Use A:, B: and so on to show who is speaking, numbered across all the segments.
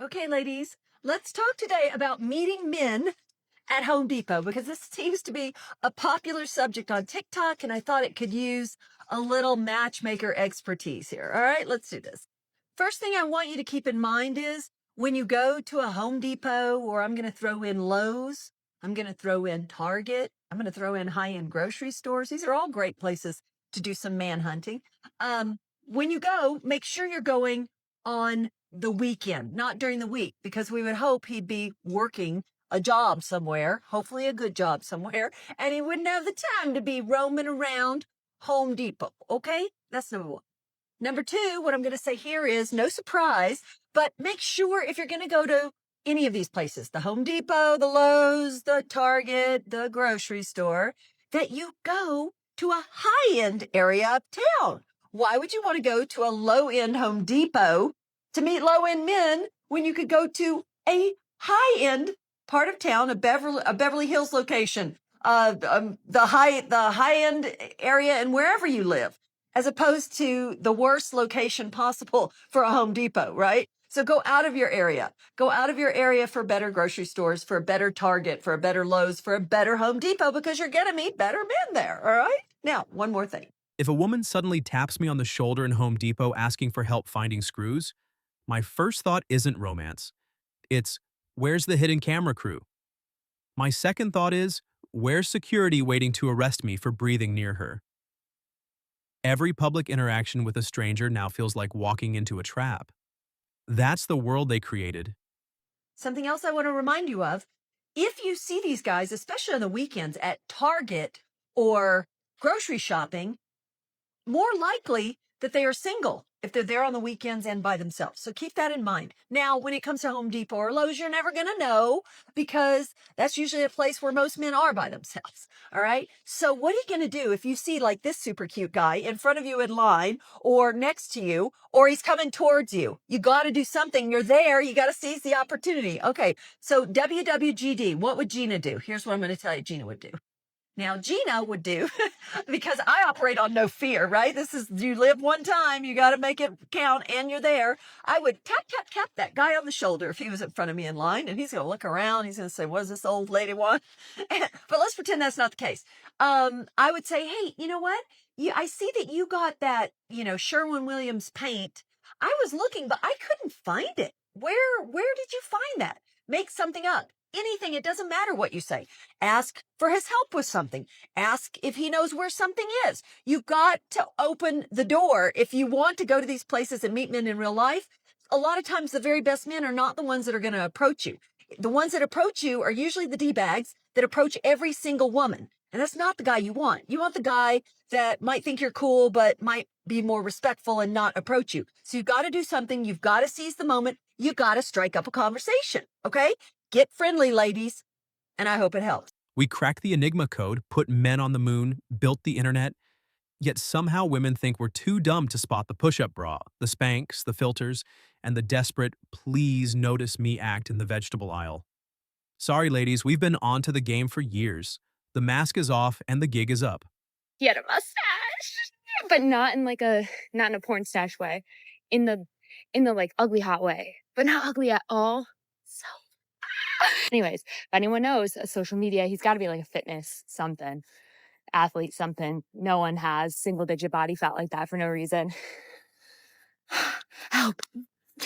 A: Okay, ladies, let's talk today about meeting men at Home Depot because this seems to be a popular subject on TikTok, and I thought it could use a little matchmaker expertise here. All right, let's do this. First thing I want you to keep in mind is when you go to a Home Depot, or I'm going to throw in Lowe's, I'm going to throw in Target, I'm going to throw in high end grocery stores. These are all great places to do some man hunting. When you go, make sure you're going on the weekend, not during the week, because we would hope he'd be working a job somewhere, hopefully a good job somewhere, and he wouldn't have the time to be roaming around Home Depot. Okay, that's number one. Number two, what I'm going to say here is no surprise, but make sure if you're going to go to any of these places, the Home Depot, the Lowe's, the Target, the grocery store, that you go to a high end area of town. Why would you want to go to a low end Home Depot to meet low end men when you could go to a high end part of town, a Beverly Hills location, the high end area, and wherever you live, as opposed to the worst location possible for a Home Depot, right? So go out of your area. Go out of your area for better grocery stores, for a better Target, for a better Lowe's, for a better Home Depot, because you're going to meet better men there. All right. Now, one more thing.
B: If a woman suddenly taps me on the shoulder in Home Depot asking for help finding screws, my first thought isn't romance. It's, where's the hidden camera crew? My second thought is, where's security waiting to arrest me for breathing near her? Every public interaction with a stranger now feels like walking into a trap. That's the world they created.
A: Something else I want to remind you of, if you see these guys, especially on the weekends at Target or grocery shopping, more likely that they are single if they're there on the weekends and by themselves. So keep that in mind. Now, when it comes to Home Depot or Lowe's, you're never going to know because that's usually a place where most men are by themselves. All right. So what are you going to do if you see like this super cute guy in front of you in line or next to you, or he's coming towards you? You got to do something. You're there. You got to seize the opportunity. Okay. So WWGD, what would Gina do? Here's what I'm going to tell you Gina would do. Now, Gina would do, because I operate on no fear, right? This is, you live one time, you got to make it count, and you're there. I would tap, tap, tap that guy on the shoulder if he was in front of me in line, and he's going to look around. He's going to say, what does this old lady want? But let's pretend that's not the case. I would say, hey, you know what? I see that you got that, Sherwin-Williams paint. I was looking, but I couldn't find it. Where did you find that? Make something up. Anything. It doesn't matter what you say. Ask for his help with something. Ask if he knows where something is. You've got to open the door. If you want to go to these places and meet men in real life, a lot of times the very best men are not the ones that are going to approach you. The ones that approach you are usually the D-bags that approach every single woman. And that's not the guy you want. You want the guy that might think you're cool, but might be more respectful and not approach you. So you've got to do something. You've got to seize the moment. You got to strike up a conversation. Okay? Get friendly, ladies, and I hope it helps.
B: We cracked the Enigma code, put men on the moon, built the internet, yet somehow women think we're too dumb to spot the push-up bra, the Spanx, the filters, and the desperate, please notice me act in the vegetable aisle. Sorry, ladies, we've been on to the game for years. The mask is off and the gig is up.
C: He had a mustache, but not in a porn stash way, in the like ugly hot way, but not ugly at all. So, anyways, if anyone knows social media, he's got to be like a fitness something, athlete something. No one has single digit body fat like that for no reason. Help.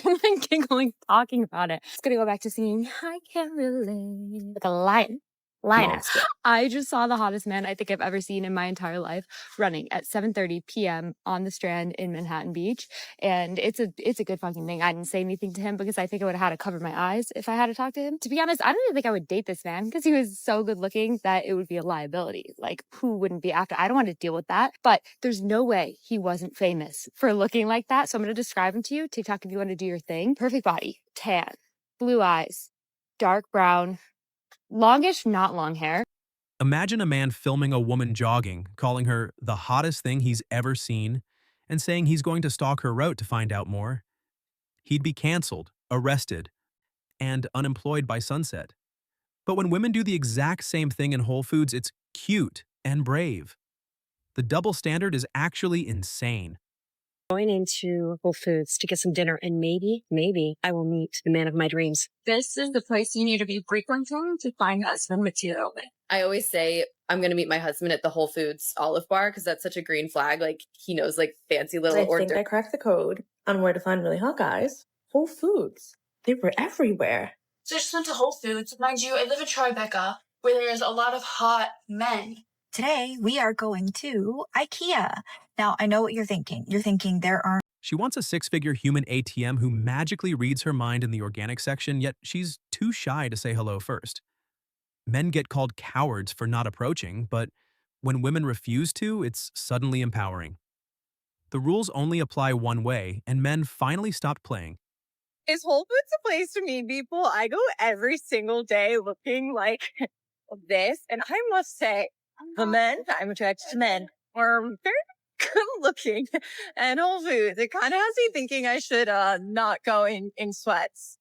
C: I'm like giggling talking about it. Just gonna go back to singing I Can't Relate like a lioness. I just saw the hottest man I think I've ever seen in my entire life running at 7:30 p.m. on the Strand in Manhattan Beach, and it's a good fucking thing. I didn't say anything to him because I think I would have had to cover my eyes if I had to talk to him. To be honest, I don't even think I would date this man because he was so good looking that it would be a liability. Like, who wouldn't be after? I don't want to deal with that, but there's no way he wasn't famous for looking like that. So I'm going to describe him to you. TikTok, if you want to do your thing. Perfect body, tan, blue eyes, dark brown, longish, not long hair.
B: Imagine a man filming a woman jogging, calling her the hottest thing he's ever seen, and saying he's going to stalk her route to find out more. He'd be canceled, arrested, and unemployed by sunset. But when women do the exact same thing in Whole Foods, it's cute and brave. The double standard is actually insane.
D: Going into Whole Foods to get some dinner, and maybe I will meet the man of my dreams.
C: This is the place you need to be frequenting to find husband material.
E: I always say I'm going to meet my husband at the Whole Foods Olive Bar because that's such a green flag. Like, he knows, like, fancy little
F: I
E: hors
F: think I cracked the code on where to find really hot guys. Whole Foods. They were everywhere.
G: So I just went to Whole Foods. Mind you, I live in Tribeca, where there's a lot of hot men.
H: Today, we are going to IKEA. Now, I know what you're thinking. You're thinking there are
B: She wants a six-figure human ATM who magically reads her mind in the organic section, yet she's too shy to say hello first. Men get called cowards for not approaching, but when women refuse to, it's suddenly empowering. The rules only apply one way, and men finally stopped playing.
I: Is Whole Foods a place to meet people? I go every single day looking like this, and I must say, the men, I'm attracted to men, are very good looking. And Whole Foods, it kind of has me thinking I should not go in sweats.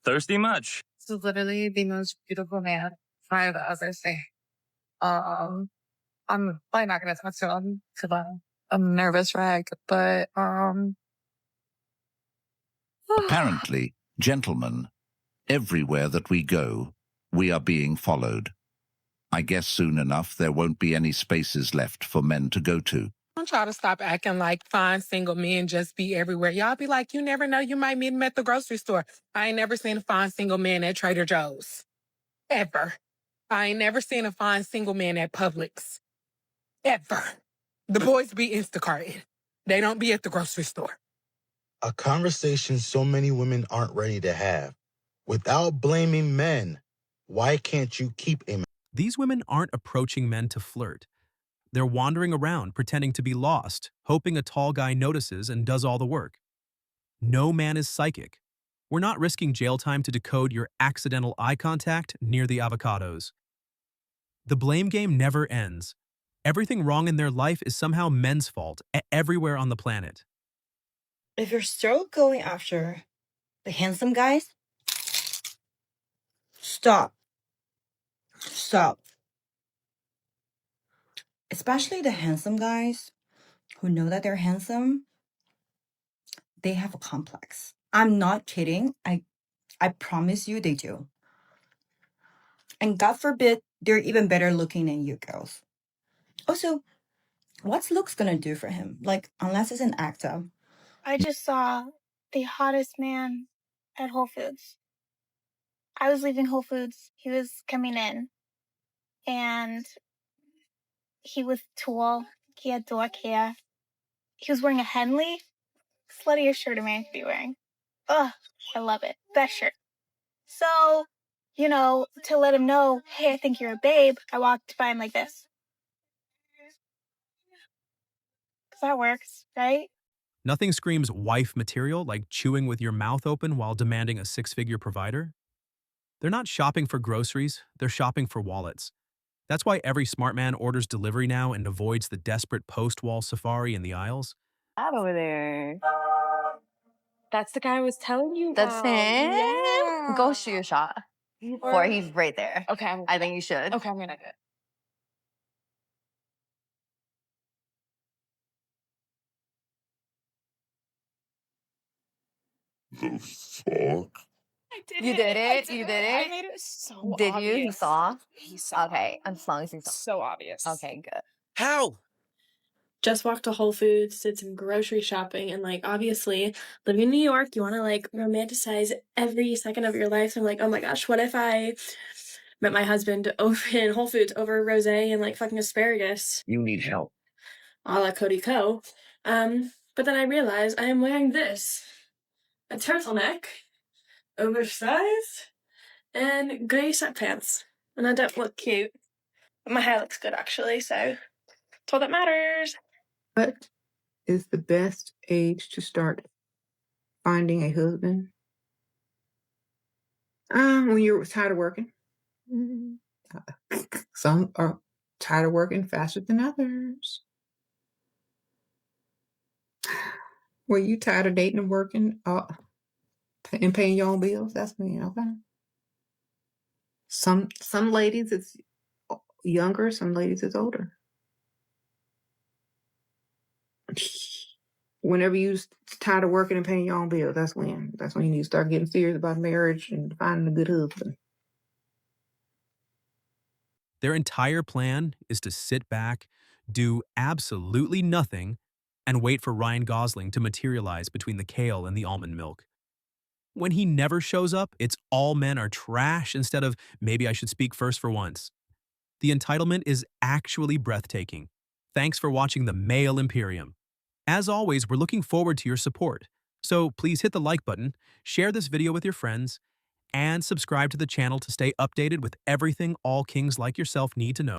J: Thirsty much?
G: This is literally the most beautiful man I've ever seen. I'm probably not gonna talk to him because I'm a nervous wreck, but
K: Apparently, gentlemen, everywhere that we go, we are being followed. I guess soon enough there won't be any spaces left for men to go to.
L: Don't try to stop acting like fine single men just be everywhere. Y'all be like, you never know, you might meet him at the grocery store. I ain't never seen a fine single man at Trader Joe's. Ever. I ain't never seen a fine single man at Publix. Ever. The boys be Instacarting. They don't be at the grocery store.
M: A conversation so many women aren't ready to have. Without blaming men, why can't you keep a man?
B: These women aren't approaching men to flirt. They're wandering around, pretending to be lost, hoping a tall guy notices and does all the work. No man is psychic. We're not risking jail time to decode your accidental eye contact near the avocados. The blame game never ends. Everything wrong in their life is somehow men's fault, everywhere on the planet.
H: If you're still going after the handsome guys, stop. Stop. Especially the handsome guys who know that they're handsome, they have a complex. I'm not kidding. I promise you they do. And God forbid, they're even better looking than you girls. Also, what's looks gonna do for him? Like, unless it's an actor.
G: I just saw the hottest man at Whole Foods. I was leaving Whole Foods. He was coming in. And he was tall. He had dark hair. He was wearing a Henley. Sluttiest shirt a man could be wearing. Ugh, I love it. Best shirt. So, you know, to let him know, hey, I think you're a babe, I walked by him like this. That works, right?
B: Nothing screams wife material like chewing with your mouth open while demanding a six-figure provider. They're not shopping for groceries, they're shopping for wallets. That's why every smart man orders delivery now and avoids the desperate post-wall safari in the aisles.
C: That over there. That's the guy I was telling you
E: That's
C: about.
E: him?
C: Yeah.
E: Go shoot your shot. Or he's right there.
C: Okay.
E: I think you should.
C: Okay, I'm gonna do it.
K: The fuck?
E: You did it? You did
C: I
E: it?
C: made it so
E: Did
C: obvious.
E: you? He saw?
C: He saw.
E: Okay, as long as he saw.
C: So obvious.
E: Okay, good.
J: How?
F: Just walked to Whole Foods, did some grocery shopping, and like obviously living in New York, you want to like romanticize every second of your life. So I'm like, oh my gosh, what if I met my husband over in Whole Foods over rosé and like fucking asparagus,
J: You need help.
F: a la Cody Co. But then I realized I am wearing this, a turtleneck, oversized, and gray sweatpants, and I don't look cute. But my hair looks good actually, so that's all that matters.
N: What is the best age to start finding a husband? When you're tired of working. Some are tired of working faster than others. Were you tired of dating and working and paying your own bills? That's me, okay. Some ladies it's younger, some ladies it's older. whenever you tired of working and paying your own bills, that's when you need to start getting serious about marriage and finding a good husband.
B: Their entire plan is to sit back, do absolutely nothing, and wait for Ryan Gosling to materialize between the kale and the almond milk. When he never shows up, it's all men are trash instead of maybe I should speak first for once. The entitlement is actually breathtaking. Thanks for watching the Male Imperium. As always, we're looking forward to your support. So please hit the like button, share this video with your friends, and subscribe to the channel to stay updated with everything all kings like yourself need to know.